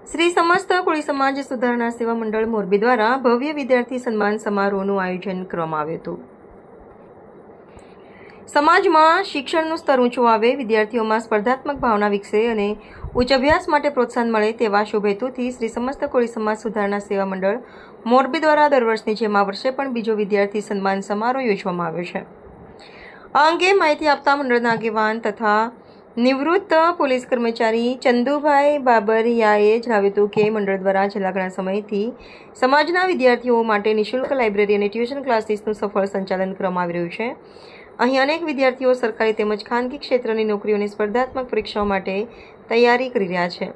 શ્રી સમસ્ત કોળી સમાજ સુધારણા સેવા મંડળ મોરબી દ્વારા ભવ્ય વિદ્યાર્થી સન્માન સમારોહનું આયોજન કરવામાં આવ્યું હતું। સમાજમાં શિક્ષણનું સ્તર ઊંચું આવે, વિદ્યાર્થીઓમાં સ્પર્ધાત્મક ભાવના વિકસે અને ઉચ્ચ અભ્યાસ માટે પ્રોત્સાહન મળે તેવા શુભ હેતુથી શ્રી સમસ્ત કોળી સમાજ સુધારણા સેવા મંડળ મોરબી દ્વારા દર વર્ષની જેમ આ વર્ષે પણ બીજો વિદ્યાર્થી સન્માન સમારોહ યોજવામાં આવ્યો છે। આ અંગે માહિતી આપતા મંડળના આગેવાન તથા નિવૃત્ત પોલીસ કર્મચારી ચંદુભાઈ બાબરિયાએ જણાવ્યું હતું કે મંડળ દ્વારા છેલ્લા ઘણા સમયથી સમાજના વિદ્યાર્થીઓ માટે નિઃશુલ્ક લાઇબ્રેરી અને ટ્યુશન ક્લાસીસનું સફળ સંચાલન કરવામાં આવી રહ્યું છે। અહીં અનેક વિદ્યાર્થીઓ સરકારી તેમજ ખાનગી ક્ષેત્રની નોકરીઓની સ્પર્ધાત્મક પરીક્ષાઓ માટે તૈયારી કરી રહ્યા છે।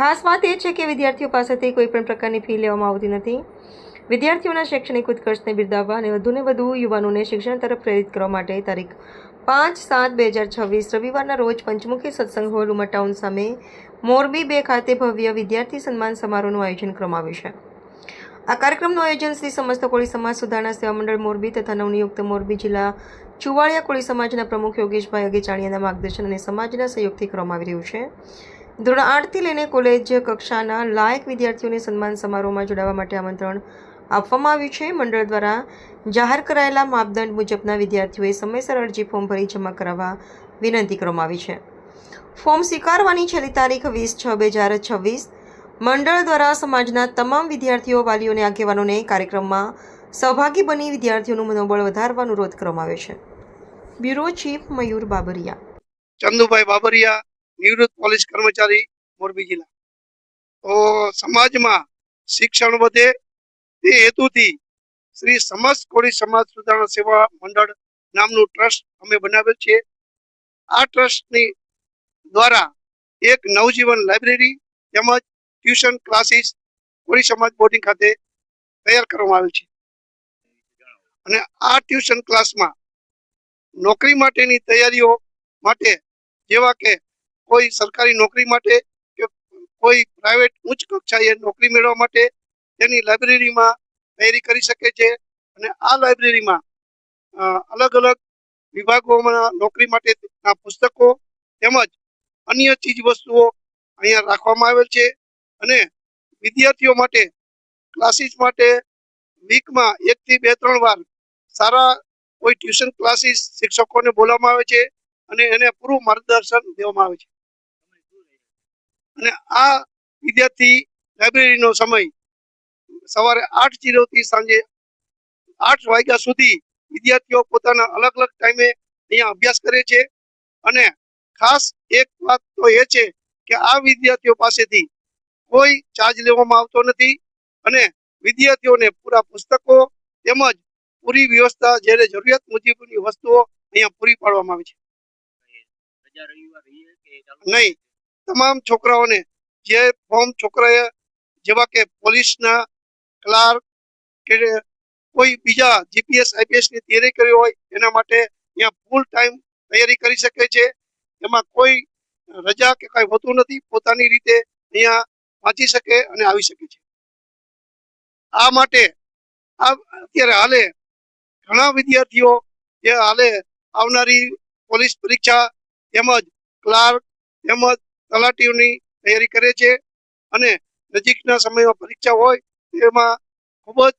ખાસ વાત એ છે કે વિદ્યાર્થીઓ પાસેથી કોઈપણ પ્રકારની ફી લેવામાં આવતી નથી। વિદ્યાર્થીઓના શૈક્ષણિક ઉત્કર્ષને બિરદાવવા અને વધુને વધુ યુવાનોને શિક્ષણ તરફ પ્રેરિત કરવા માટે તારીખ 5/7/2026 રવિવારના રોજ પંચમુખી સત્સંગ હોલ ઉમર ટાઉન સામે મોરબી 2 ખાતે ભવ્ય વિદ્યાર્થી સન્માન સમારોહનું આયોજન કરવામાં આવ્યું છે। આ કાર્યક્રમનું આયોજન શ્રી સમસ્ત કોળી સમાજ સુધારણા સેવા મંડળ મોરબી તથા નવનિયુક્ત મોરબી જિલ્લા ચુવાડિયા કોળી સમાજના પ્રમુખ યોગેશભાઈ અગેચાણીયાના માર્ગદર્શન અને સમાજના સહયોગથી કરવામાં આવી રહ્યું છે। ધોરણ 8થી લઈને કોલેજ કક્ષાના લાયક વિદ્યાર્થીઓને સન્માન સમારોહમાં જોડાવા માટે આમંત્રણ આપવામાં આવ્યું છે। મંડળ દ્વારા જાહેર કરાયેલા માપદંડ મુજબના વિદ્યાર્થીઓએ સમયસર અરજી ફોર્મ ભરી જમા કરાવવા વિનંતી કરવામાં આવી છે। ફોર્મ સ્વીકારવાની છેલ્લી તારીખ 20/6/2026। મંડળ દ્વારા સમાજના તમામ વિદ્યાર્થીઓ, વાલીઓ અને આગેવાનોને કાર્યક્રમમાં સહભાગી બની વિદ્યાર્થીઓનું મનોબળ વધારવા અનુરોધ કરવામાં આવ્યો છે। બ્યુરો ચીફ મયુર બાબરિયા। ચંદુભાઈ બાબરિયા, નિવૃત્ત પોલીસ કર્મચારી, મોરબી જિલ્લા। તો સમાજમાં શિક્ષણ વધે તે હેતુથી શ્રી સમસ્ત કોળી સમાજ સુધારણા સેવા મંડળ નામનું ટ્રસ્ટ અમે બનાવેલ છે। આ ટ્રસ્ટની દ્વારા એક નવજીવન લાઇબ્રેરી તેમજ ટ્યુશન ક્લાસીસ કોળી સમાજ બોર્ડિંગ ખાતે તૈયાર કરવામાં આવેલ છે અને આ ટ્યુશન ક્લાસમાં નોકરી માટેની તૈયારીઓ માટે, જેવા કે કોઈ સરકારી નોકરી માટે કે કોઈ પ્રાઇવેટ ઉચ્ચ કક્ષાએ નોકરી મેળવવા માટે તેની લાઇબ્રેરીમાં તૈયારી કરી શકે છે અને આ લાઇબ્રેરીમાં અલગ અલગ વિભાગોમાં નોકરી માટેના પુસ્તકો તેમજ અન્ય ચીજ વસ્તુઓ અહીંયા રાખવામાં આવેલ છે અને વિદ્યાર્થીઓ માટે ક્લાસીસ માટે વીકમાં 1 થી 2-3 વાર સારા કોઈ ટ્યુશન ક્લાસીસ શિક્ષકોને બોલાવવામાં આવે છે અને એને પૂરું માર્ગદર્શન દેવામાં આવે છે અને આ વિદ્યાર્થી લાઇબ્રેરીનો સમય સવારે 8:00 થી સાંજે 8 વાગ્યા સુધી વિદ્યાર્થીઓ પોતાના અલગ અલગ ટાઈમે અહીંયા અભ્યાસ કરે છે અને ખાસ એક વાત તો એ છે કે આ વિદ્યાર્થીઓ પાસેથી કોઈ ચાર્જ લેવામાં આવતો નથી અને વિદ્યાર્થીઓને પૂરા પુસ્તકો તેમજ પૂરી વ્યવસ્થા જ્યારે જરૂરિયાત મુજબની વસ્તુઓ અહીંયા પૂરી પાડવામાં આવે છે। નહીં, તમામ છોકરાઓને જે ફોર્મ છોકરાએ જેવા કે પોલીસના ક્લાર્ક કે કોઈ બીજા જીપીએસ આઈપીએસની તૈયારી કરી હોય એના માટે અહીંયા ફૂલ ટાઈમ તૈયારી કરી શકે છે। એમાં કોઈ રજા કે કાંઈ હોતું નથી, પોતાની રીતે અહીંયા વાંચી શકે અને આવી શકે છે। આ માટે અત્યારે હાલે ઘણા વિદ્યાર્થીઓ જે હાલે આવનારી પોલીસ પરીક્ષા તેમજ ક્લાર્ક તેમજ તલાટીઓની તૈયારી કરે છે અને નજીકના સમયમાં પરીક્ષા હોય તેમાં ખૂબ જ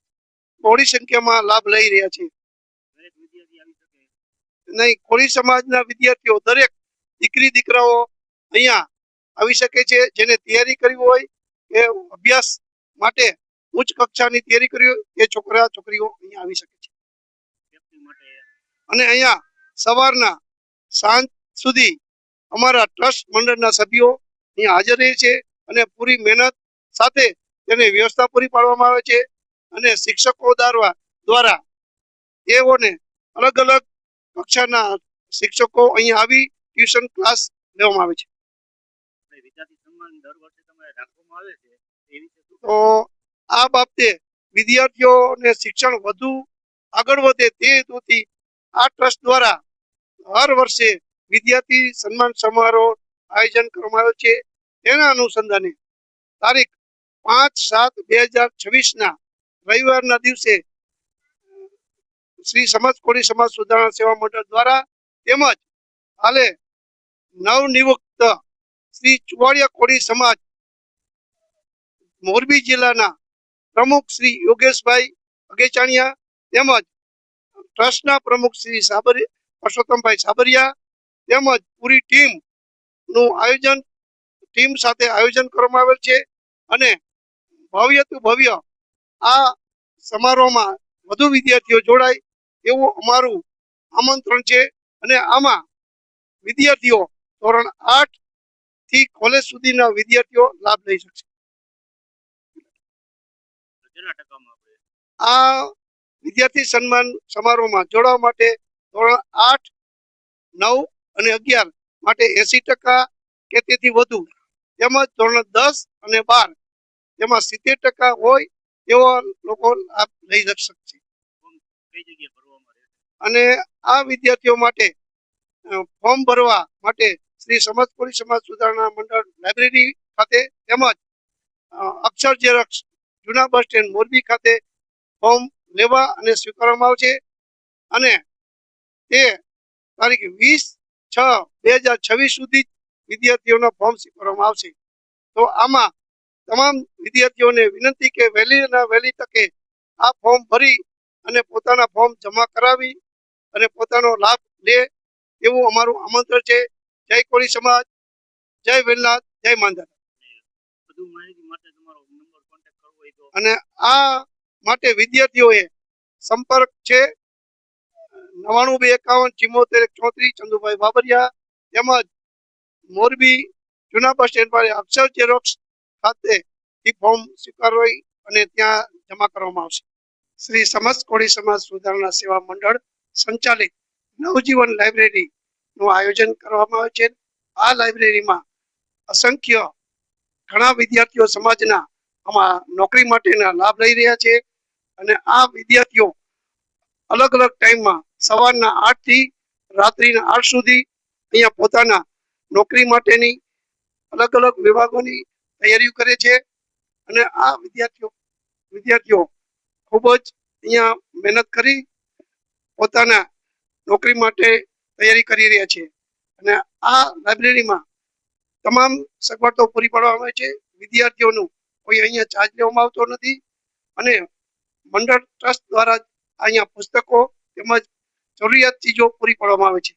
બહોળી સંખ્યામાં લાભ લઈ રહ્યા છે। નહીં, કોળી સમાજના વિદ્યાર્થીઓ દરેક દીકરી દીકરાઓ અહીંયા આવી શકે છે। જેને તૈયારી કરવી હોય કે અભ્યાસ માટે ઉચ્ચ કક્ષાની તૈયારી કરવી હોય એ છોકરા છોકરીઓ અહીંયા આવી શકે છે અને અહીંયા સવારના સાંજ સુધી અમારા ટ્રસ્ટ મંડળના સભ્યો અહીંયા હાજર રહે છે અને પૂરી મહેનત સાથે તેને વ્યવસ્થા પૂરી પાડવામાં આવે છે અને શિક્ષકો દ્વારા તેઓને અલગ અલગ કક્ષાના શિક્ષકો અહીંયા આવી ટ્યુશન ક્લાસ લેવામાં આવે છે। તો આ બાબતે વિદ્યાર્થીઓને શિક્ષણ વધુ આગળ વધે તે હેતુથી આ ટ્રસ્ટ દ્વારા હર વર્ષે વિદ્યાર્થી સન્માન સમારોહ આયોજન કરવામાં આવ્યો છે। તેના અનુસંધાને તારીખ 5/7/2026 રવિવારના દિવસે શ્રી સમસ્ત કોળી સમાજ સુધારણા સેવા મંડળ દ્વારા તેમજ હાલે નવનિયુક્ત શ્રી ચુવાડિયા કોળી સમાજ મોરબી જિલ્લાના પ્રમુખ શ્રી યોગેશભાઈ અગેચાણિયા તેમજ ટ્રસ્ટના પ્રમુખ શ્રી પરસોત્તમભાઈ સાબરિયા તેમજ પૂરી ટીમ સાથે આયોજન કરવામાં આવેલ છે અને ભવ્યતું ભવ્ય આ સમારોહમાં વધુ વિદ્યાર્થીઓ જોડાય એવું અમારું આમંત્રણ છે અને આમાં વિદ્યાર્થીઓ ધોરણ 8 થી કોલેજ સુધીના વિદ્યાર્થીઓ લાભ લઈ શકશે. આ વિદ્યાર્થી સન્માન સમારોહમાં જોડાવા માટે ધોરણ 8, 9 અને 11 માટે 80% કે તેથી વધુ તેમજ ધોરણ 10 અને 12 તેમાં 70% હોય એવા લોકો લાભ લઈ શકશે. અને આ વિદ્યાર્થીઓ માટે ફોર્મ ભરવા માટે શ્રી સમસ્ત કોળી સમાજ સુધારણા મંડળ લાઇબ્રેરી ખાતે તેમજ અક્ષર ઝેરોક્સ જૂના બસ સ્ટેન્ડ મોરબી ખાતે ફોર્મ લેવા અને સ્વીકારવામાં આવશે અને તે તારીખ 20/6/2026 સુધી વિદ્યાર્થીઓના ફોર્મ સ્વીકારવામાં આવશે. તો આમાં તમામ વિદ્યાર્થીઓને વિનંતી કે વહેલી તકે આ ફોર્મ ભરી અને પોતાના ફોર્મ જમા કરાવી અને પોતાનો લાભ લે એવું અમારું આમંત્રણ છે. જય કોળી સમાજ, જય વેલનાથ, જય માંધાતા. અને આ માટે વિદ્યાર્થીઓએ સંપર્ક છે 9925517434 ચંદુભાઈ બાબરિયા તેમજ મોરબી જૂના બસ સ્ટેન્ડ પર અક્ષર ઝેરોક્સ ખાતે ફોર્મ સ્વીકારવી અને ત્યાં જમા કરવામાં આવશે. શ્રી સમસ્ત કોળી સમાજ સુધારણા સેવા મંડળ સંચાલિત નવજીવન લાઇબ્રેરી નું આયોજન કરવામાં આવે છે. આ લાઇબ્રેરીમાં અસંખ્ય ઘણા વિદ્યાર્થીઓ સમાજના આમાં નોકરી માટેના લાભ લઈ રહ્યા છે અને આ વિદ્યાર્થીઓ અલગ અલગ ટાઈમમાં સવારના 8 થી રાત્રિના 8 સુધી અહીંયા પોતાના નોકરી માટેની અલગ અલગ વિભાગોની તૈયારીઓ કરે છે અને આ વિદ્યાર્થીઓ ખૂબ જ અહીંયા મહેનત કરી પોતાના નોકરી માટે તૈયારી કરી રહ્યા છે અને આ લાઇબ્રેરીમાં તમામ સગવડો પૂરી પાડવામાં આવે છે. વિદ્યાર્થીઓનું કોઈ અહીંયા ચાર્જ લેવામાં આવતો નથી અને મંડળ ટ્રસ્ટ દ્વારા અહીંયા પુસ્તકો તેમજ જરૂરિયાત ચીજો પૂરી પાડવામાં આવે છે.